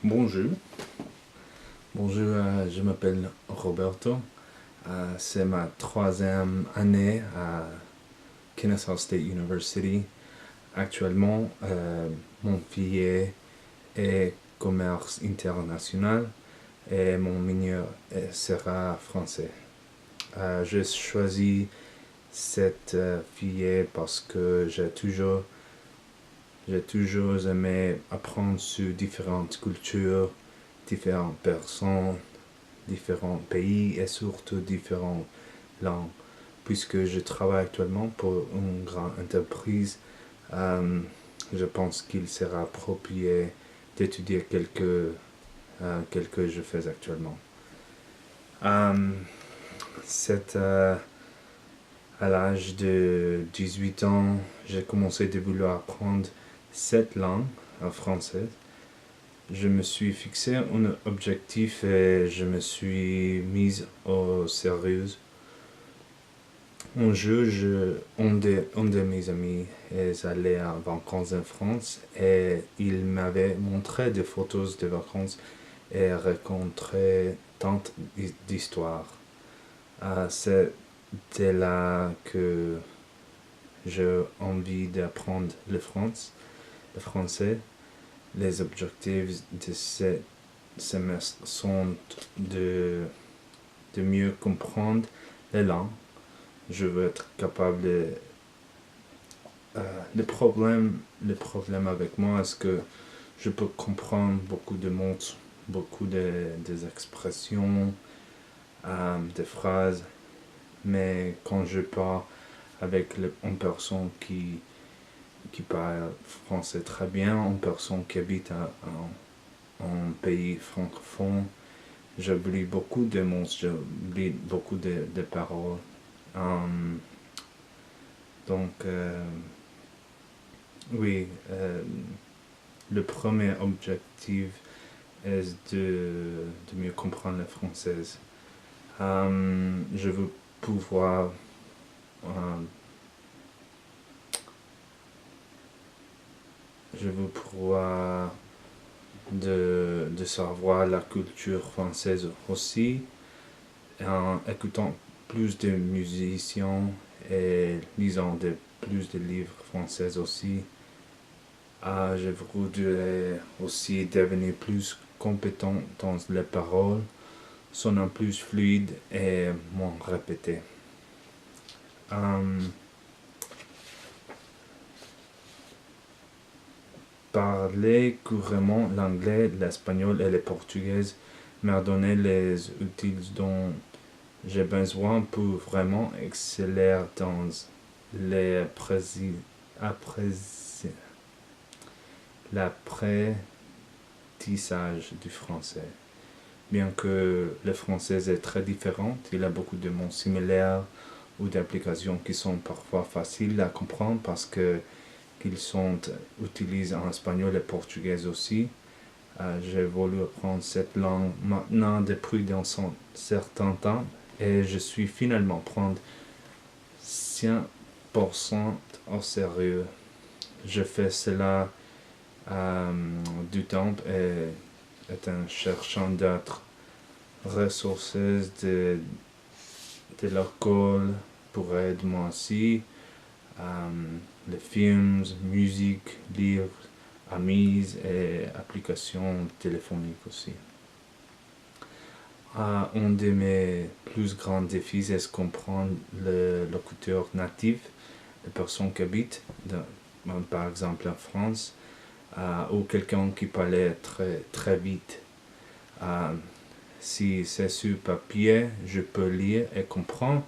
Bonjour, je m'appelle Roberto. C'est ma troisième année à Kennesaw State University. Actuellement, mon filière est commerce international et mon mineur sera français. J'ai choisi cette filière parce que j'ai toujours aimé apprendre sur différentes cultures, différentes personnes, différents pays et surtout différentes langues. Puisque je travaille actuellement pour une grande entreprise, euh, je pense qu'il sera approprié d'étudier quelques que je fais actuellement. Euh, c'est à l'âge de 18 ans, j'ai commencé de vouloir apprendre cette langue française. Je me suis fixé un objectif et je me suis mis au sérieux. Un jour, un de mes amis est allé en vacances en France et il m'avait montré des photos de vacances et raconté tant d'histoires. C'était là que j'ai envie d'apprendre le français. Les objectifs de ce semestre sont de mieux comprendre les langues. Je veux être capable de... le problème avec moi est que je peux comprendre beaucoup de mots, beaucoup des expressions, des phrases, mais quand je parle avec une personne qui parle français très bien, une personne qui habite un pays francophone, j'oublie beaucoup de mots, j'oublie beaucoup de paroles. Um, donc, oui, le premier objectif est de mieux comprendre le français. Je veux pouvoir um, je veux pouvoir de savoir la culture française aussi en écoutant plus de musiciens et lisant plus de livres français aussi. Je voudrais aussi devenir plus compétent dans les paroles, sonnant plus fluide et moins répété. Um, Parler couramment l'anglais, l'espagnol et le portugais m'a donné les outils dont j'ai besoin pour vraiment exceller dans les l'apprentissage du français. Bien que le français est très différent, il y a beaucoup de mots similaires ou d'applications qui sont parfois faciles à comprendre parce que qu'ils sont utilisés en espagnol et portugais aussi. J'ai voulu apprendre cette langue maintenant depuis un certain temps et je suis finalement prendre 100% au sérieux. Je fais cela du temps et en cherchant d'autres ressources de l'école pour aider moi aussi. Les films, musique, livres, amis et applications téléphoniques aussi. Un de mes plus grands défis est de comprendre le locuteur natif, les personnes qui habitent, par exemple en France, ou quelqu'un qui parlait très, très vite. Si c'est sur papier, je peux lire et comprendre,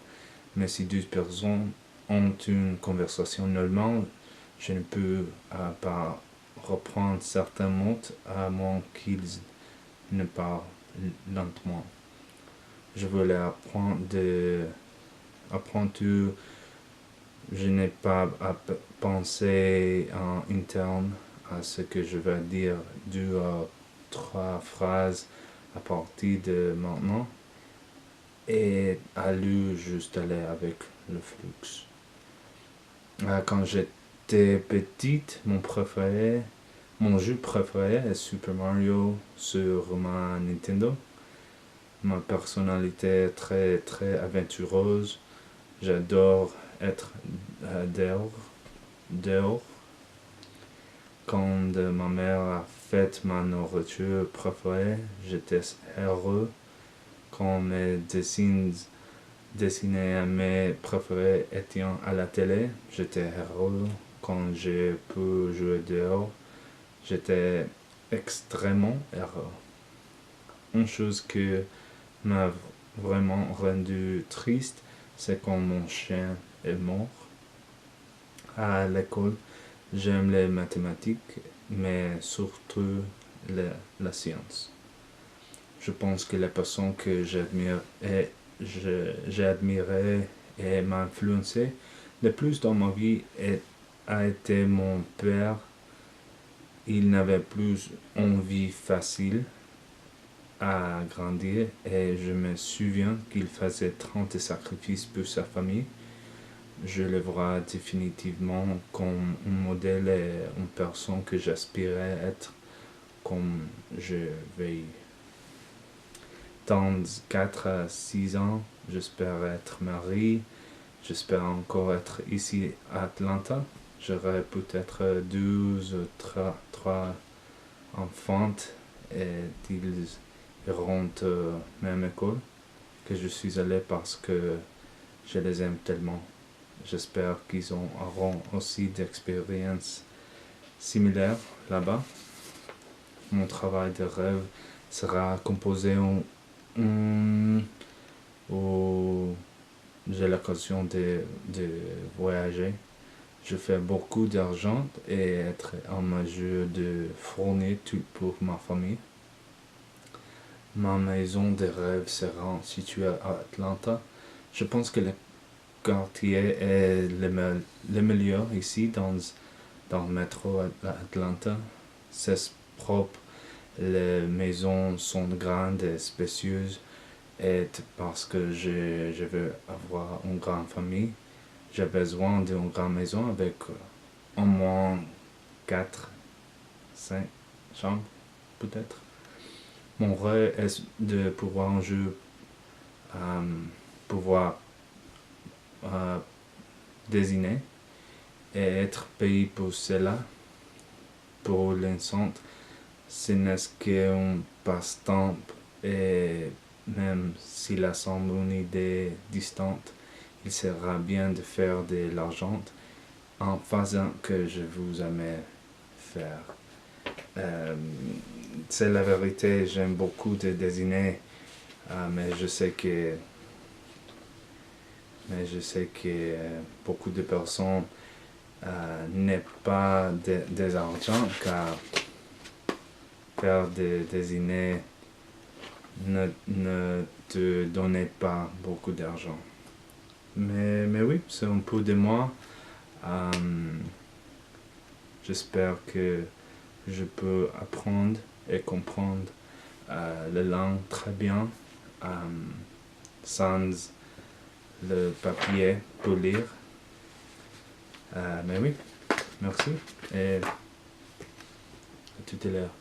mais si deux personnes ont une conversation normale, je ne peux pas reprendre certains mots à moins qu'ils ne parlent lentement. Je voulais apprendre tout. Je n'ai pas à penser en interne à ce que je vais dire 2 à 3 phrases à partir de maintenant et à lui juste aller avec le flux. Quand j'étais petite, Mon jeu préféré est Super Mario sur ma Nintendo. Ma personnalité est très très aventureuse. J'adore être dehors. Quand ma mère a fait ma nourriture préférée, j'étais heureux. Quand mes dessinés animés préférés étaient à la télé, j'étais heureux. Quand j'ai pu jouer dehors, j'étais extrêmement heureux. Une chose qui m'a vraiment rendu triste, c'est quand mon chien est mort. À l'école, j'aime les mathématiques, mais surtout la science. Je pense que la personne que j'ai admiré et m'a influencé le plus dans ma vie a été mon père. Il n'avait plus une vie facile à grandir et je me souviens qu'il faisait 30 sacrifices pour sa famille. Je le vois définitivement comme un modèle et une personne que j'aspirais être comme je vais. Dans 4 à 6 ans, j'espère être marié. J'espère encore être ici à Atlanta. J'aurai peut-être 12 ou 3 enfants et ils iront à même école que je suis allé parce que je les aime tellement. J'espère qu'ils auront aussi d'expériences similaires là-bas. Mon travail de rêve sera composé où j'ai l'occasion de voyager. Je fais beaucoup d'argent et être en mesure de fournir tout pour ma famille. Ma maison de rêve sera située à Atlanta. Je pense que le quartier est le meilleur ici dans le métro d'Atlanta. C'est propre, les maisons sont grandes et spacieuses. Et parce que je veux avoir une grande famille, j'ai besoin d'une grande maison avec au moins 4, 5 chambres peut-être. Mon rêve est de pouvoir pouvoir désigner et être payé pour cela. Pour l'instant, ce n'est qu'un passe-temps et même s'il semble une idée distante, il sera bien de faire de l'argent en faisant que je vous aime faire. C'est la vérité, j'aime beaucoup de dessiner, mais je sais que beaucoup de personnes n'ont pas des argent car faire des dessiner ne te donnait pas beaucoup d'argent. Mais oui, c'est un peu de moi. J'espère que je peux apprendre et comprendre la langue très bien sans le papier pour lire. Mais oui, merci et à tout à l'heure.